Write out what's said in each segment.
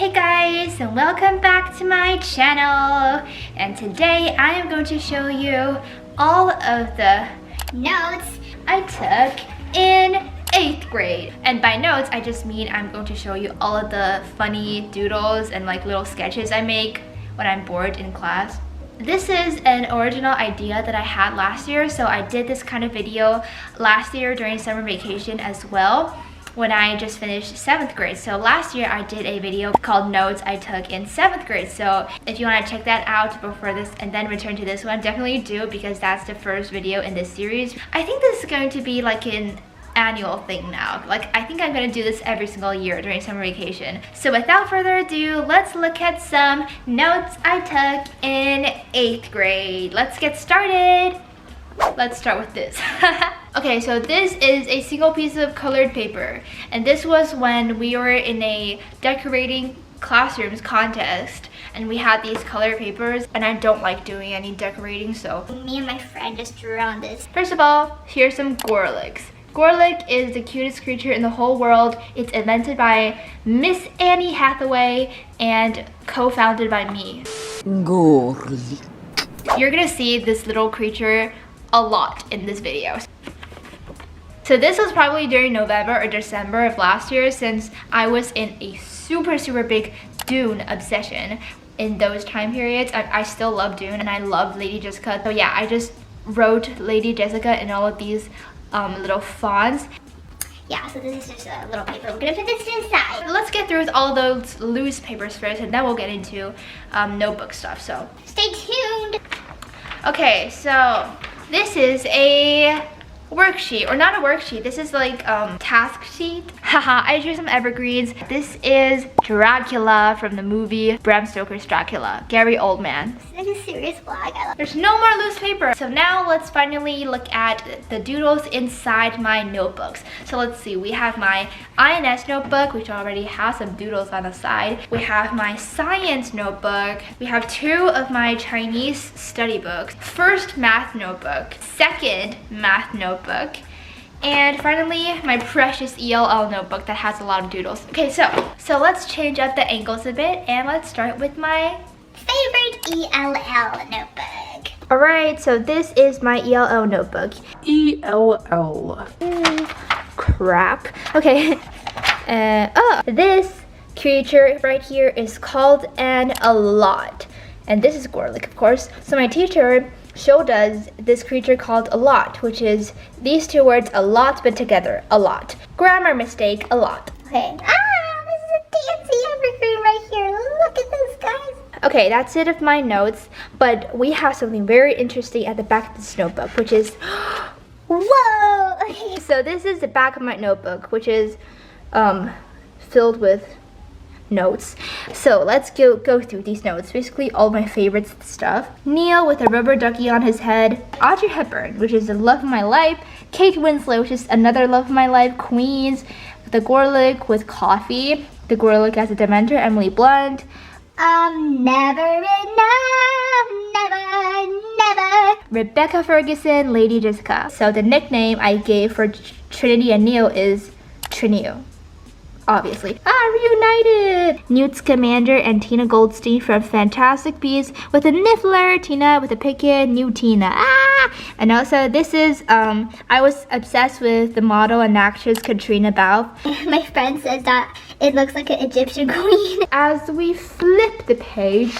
Hey guys, and welcome back to my channel. And today I am going to show you all of the notes I took in 8th grade. And by notes, I just mean I'm going to show you all of the funny doodles and like little sketches I make when I'm bored in class. This is an original idea that I had last year, so I did this kind of video last year during summer vacation as well, when I just finished 7th grade. So last year I did a video called Notes I Took in 7th grade. So if you want to check that out before this and then return to this one, definitely do, because that's the first video in this series. I think this is going to be like an annual thing now. Like, I think I'm gonna do this every single year during summer vacation. So without further ado, let's look at some notes I took in 8th grade. Let's get started. Let's start with this. Okay, so this is a single piece of colored paper, and this was when we were in a decorating classrooms contest, and we had these colored papers, and I don't like doing any decorating, so me and my friend just drew on this. First of all, here's some Gorliks. Gorlik is the cutest creature in the whole world. It's invented by Miss Annie Hathaway and co-founded by me. Gorlik. You're gonna see this little creature a lot in this video. So this was probably during November or December of last year, since I was in a super big Dune obsession in those time periods. I still love Dune and I love Lady Jessica. So yeah, I just wrote Lady Jessica in all of these little fonts. Yeah, so this is just a little paper. We're gonna put this inside. Let's get through with all those loose papers first, and then we'll get into notebook stuff, so stay tuned. Okay, so this is a worksheet, or not a worksheet, this is like task sheet. Haha, I drew some evergreens. This is Dracula from the movie Bram Stoker's Dracula, Gary Oldman. This is like a serious vlog. There's no more loose paper. So now let's finally look at the doodles inside my notebooks. So let's see, we have my INS notebook, which already has some doodles on the side. We have my science notebook. We have 2 of my Chinese study books. First math notebook, second math notebook, and finally my precious ELL notebook that has a lot of doodles. Okay, so let's change up the angles a bit, and let's start with my favorite ELL notebook. Alright, so this is my ELL notebook. ELL. Crap. Okay. This creature right here is called an allot. And this is Gorlik, of course. So my teacher showed us this creature called a lot, which is these 2 words, a lot but together, a lot. Grammar mistake, a lot. Okay. This is a dancing evergreen right here. Look at this, guys. Okay, that's it of my notes, but we have something very interesting at the back of this notebook, which is whoa! Okay. So this is the back of my notebook, which is filled with notes. So let's go through these notes. Basically all my favorite stuff. Neil with a rubber ducky on his head. Audrey Hepburn, which is the love of my life. Kate Winslet, which is another love of my life. Queens. The Gorlik with coffee. The Gorlik as a Dementor. Emily Blunt. Never enough, never. Rebecca Ferguson, Lady Jessica. So the nickname I gave for Trinity and Neil is Trinio. Obviously. Reunited! Newt Scamander and Tina Goldstein from Fantastic Beasts with a Niffler, Tina with a picket, new Tina. And also this is, I was obsessed with the model and actress Katrina Balfe. My friend says that it looks like an Egyptian queen. As we flip the page,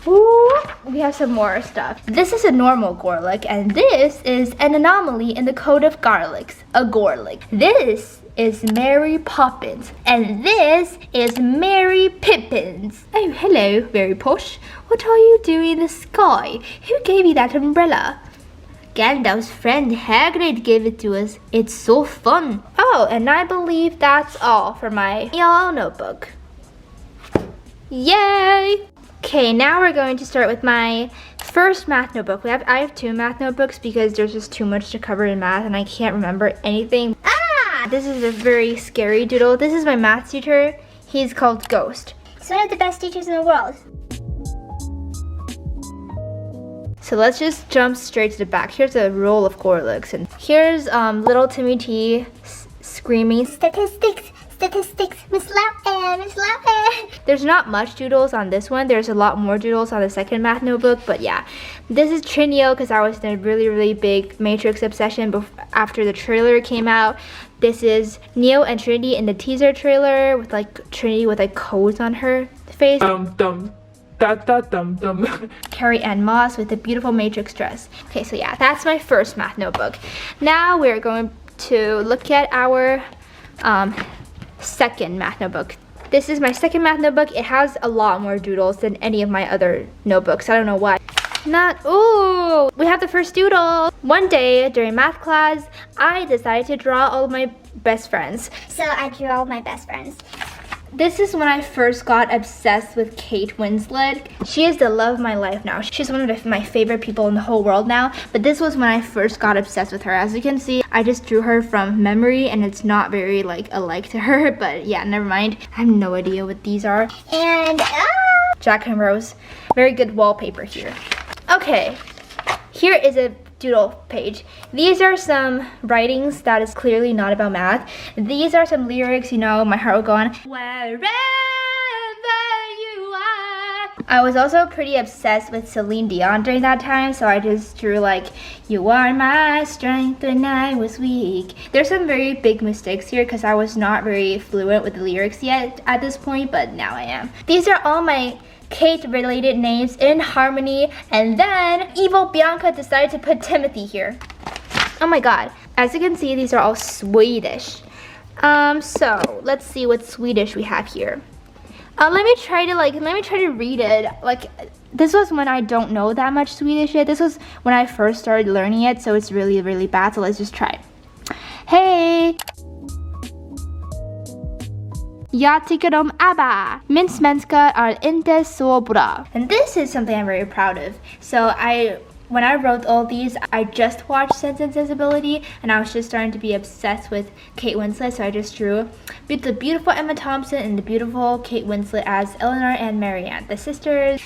ooh, we have some more stuff. This is a normal Gorlik, and this is an anomaly in the code of Garlics, a Gorlik. This is Mary Poppins, and this is Mary Pippins. Oh, hello, very posh. What are you doing in the sky? Who gave you that umbrella? Gandalf's friend Hagrid gave it to us. It's so fun. Oh, and I believe that's all for my ELL notebook. Yay! Okay, now we're going to start with my first math notebook. I have 2 math notebooks because there's just too much to cover in math and I can't remember anything. This is a very scary doodle. This is my math teacher. He's called Ghost. He's one of the best teachers in the world. So let's just jump straight to the back. Here's a roll of Gorliks, and here's little Timmy T screaming, Statistics, statistics. Miss Laughton, Miss Laughton. There's not much doodles on this one. There's a lot more doodles on the second math notebook, but yeah. This is Trinio because I was in a really big Matrix obsession after the trailer came out. This is Neo and Trinity in the teaser trailer with like Trinity with like codes on her face. Carrie Ann Moss with a beautiful Matrix dress. Okay, so yeah, that's my first math notebook. Now we're going to look at our second math notebook. This is my second math notebook. It has a lot more doodles than any of my other notebooks. I don't know why. Ooh, we have the first doodle. One day during math class, I decided to draw all of my best friends. So I drew all my best friends. This is when I first got obsessed with Kate Winslet. She is the love of my life now. She's one of my favorite people in the whole world now. But this was when I first got obsessed with her. As you can see, I just drew her from memory and it's not very like alike to her. But yeah, never mind. I have no idea what these are. And Jack and Rose. Very good wallpaper here. Okay, here is a doodle page. These are some writings that is clearly not about math. These are some lyrics, you know, my heart will go on. Wherever you are. I was also pretty obsessed with Celine Dion during that time, so I just drew like, you are my strength when I was weak. There's some very big mistakes here because I was not very fluent with the lyrics yet at this point, but now I am. These are all my Kate related names in harmony, and then evil Bianca decided to put Timothy here. Oh my god. As you can see, these are all Swedish. So let's see what Swedish we have here. Let me try to read it. Like, this was when I don't know that much Swedish yet. This was when I first started learning it, so it's really bad. So let's just try. Hey! Jag tycker om ABBA. Min svenska är inte så bra. And this is something I'm very proud of. So when I wrote all these, I just watched Sense and Sensibility, and I was just starting to be obsessed with Kate Winslet, so I just drew the beautiful Emma Thompson and the beautiful Kate Winslet as Eleanor and Marianne, the sisters.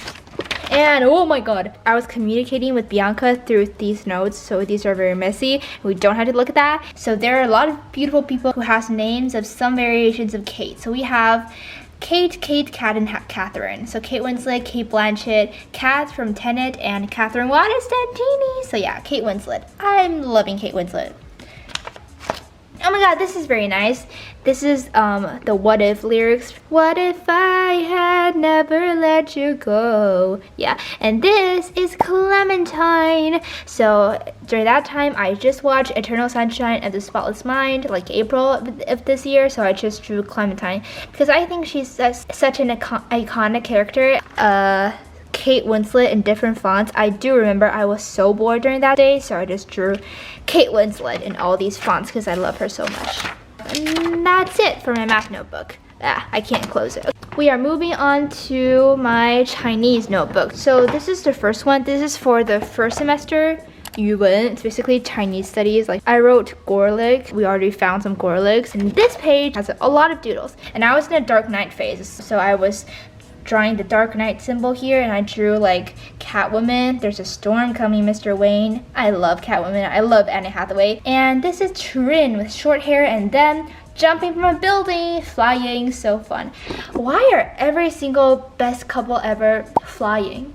And oh my god, I was communicating with Bianca through these notes, so these are very messy. We don't have to look at that. So there are a lot of beautiful people who has names of some variations of Kate. So we have Kate, Kat, and Catherine. So Kate Winslet, Kate Blanchett, Kat from Tenet, and Catherine Waterstein-Genie. So yeah, Kate Winslet. I'm loving Kate Winslet. Oh my god, this is very nice. This is the What If lyrics. What if I had never let you go? Yeah, and this is Clementine. So during that time, I just watched Eternal Sunshine of the Spotless Mind, like April of this year. So I just drew Clementine because I think she's such an iconic character. Kate Winslet in different fonts. I do remember I was so bored during that day, so I just drew Kate Winslet in all these fonts because I love her so much. And that's it for my math notebook. I can't close it. We are moving on to my Chinese notebook. So this is the first one. This is for the first semester. Yuwen. It's basically Chinese studies. Like, I wrote Gorlick. We already found some Gorlicks. And this page has a lot of doodles. And I was in a Dark Knight phase, so I was drawing the Dark Knight symbol here, and I drew like Catwoman. There's a storm coming, Mr. Wayne. I love Catwoman. I love Anne Hathaway. And this is Trin with short hair and then jumping from a building, flying. So fun. Why are every single best couple ever flying?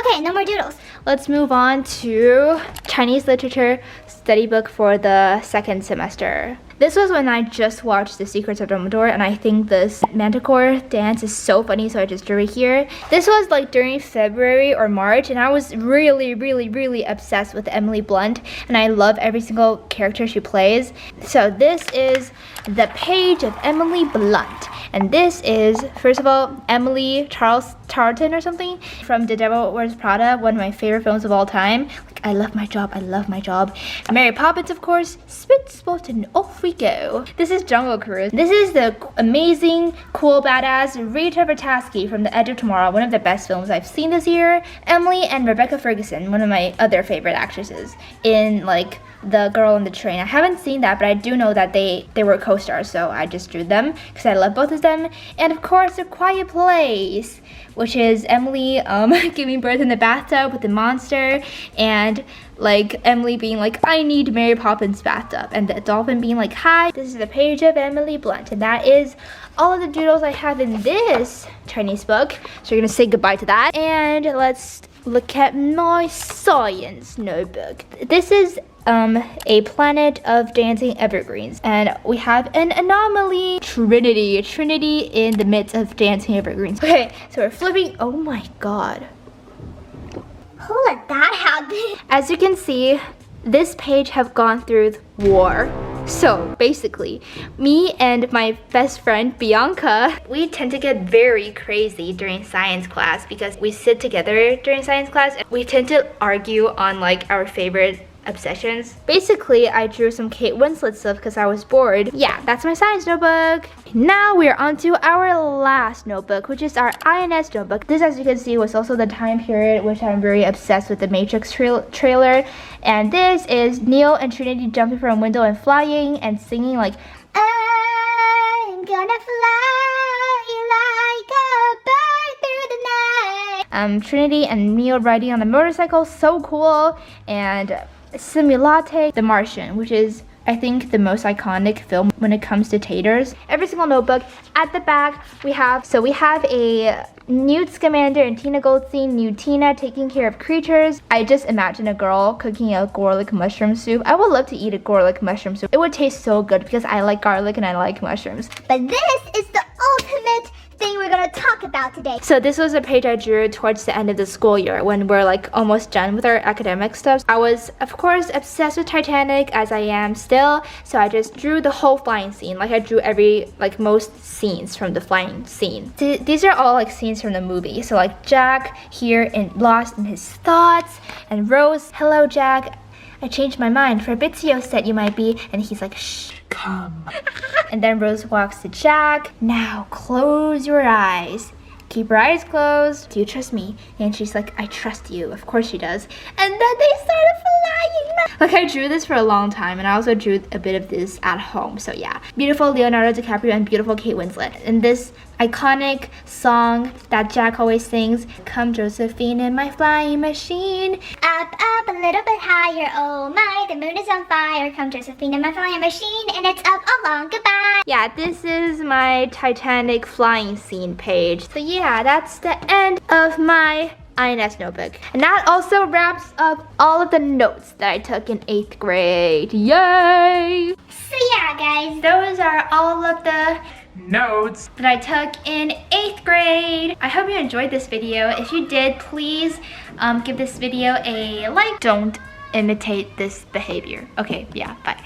okay, no more doodles. Let's move on to Chinese literature study book for the second semester. This was when I just watched The Secrets of Dumbledore, and I think this Manticore dance is so funny, so I just drew it here. This was like during February or March, and I was really obsessed with Emily Blunt, and I love every single character she plays. So this is the page of Emily Blunt, and this is, first of all, Emily Charlton or something from The Devil Wears Prada, one of my favorite films of all time. Like, I love my job, I love my job. Mary Poppins, of course, spit, spot, and off we go. This is Jungle Cruise. This is the amazing, cool, badass Rita Vertasky from The Edge of Tomorrow, one of the best films I've seen this year. Emily and Rebecca Ferguson, one of my other favorite actresses, in like the girl on the train. I haven't seen that, but I do know that they were co-stars, so I just drew them because I love both of them. And of course, A Quiet Place, which is Emily giving birth in the bathtub with the monster, and like Emily being like, I need Mary Poppins bathtub, and the dolphin being like, hi, this is the page of Emily Blunt. And that is all of the doodles I have in this Chinese book. So we're gonna say goodbye to that, and let's look at my science notebook. This is a planet of dancing evergreens, and we have an anomaly, Trinity in the midst of dancing evergreens. Okay, so we're flipping. Oh my god, Who let that happen? as you can see, this page have gone through war. So basically, me and my best friend Bianca, we tend to get very crazy during science class because we sit together during science class and we tend to argue on like our favorite obsessions. Basically, I drew some Kate Winslet stuff because I was bored. Yeah, that's my science notebook. Now we're on to our last notebook, which is our INS notebook. This, as you can see, was also the time period which I'm very obsessed with the Matrix trailer. And this is Neil and Trinity jumping from a window and flying and singing like, I'm gonna fly like a bird through the night. Trinity and Neil riding on a motorcycle, so cool. And Simulate the Martian, which is, I think, the most iconic film when it comes to taters. Every single notebook. At the back, we have a Newt Scamander and Tina Goldstein, new Tina taking care of creatures. I just imagine a girl cooking a garlic mushroom soup. I would love to eat a garlic mushroom soup. It would taste so good because I like garlic and I like mushrooms. But this is the ultimate thing we're gonna talk about today. So this was a page I drew towards the end of the school year when we're like almost done with our academic stuff. I was, of course, obsessed with Titanic, as I am still, so I just drew the whole flying scene. Like I drew most scenes from the flying scene. These are all like scenes from the movie. So like Jack here and lost in his thoughts, and Rose, hello Jack, I changed my mind. Fabrizio said you might be, and he's like, shh. Come. And then Rose walks to Jack. Now close your eyes. Keep your eyes closed. Do you trust me? And she's like, I trust you. Of course she does. And then they started flying. Like I drew this for a long time, and I also drew a bit of this at home. So yeah, beautiful Leonardo DiCaprio and beautiful Kate Winslet. And this iconic song that Jack always sings, come Josephine in my flying machine. Up, up, a little bit higher, oh my, the moon is on fire. Come Josephine in my flying machine, and it's up along, goodbye. Yeah, this is my Titanic flying scene page. So yeah, that's the end of my INS notebook. And that also wraps up all of the notes that I took in 8th grade. Yay! So yeah, guys, Those are all of the Notes that I took in 8th grade. I hope you enjoyed this video. If you did, please give this video a like. Don't imitate this behavior. Okay, yeah, bye.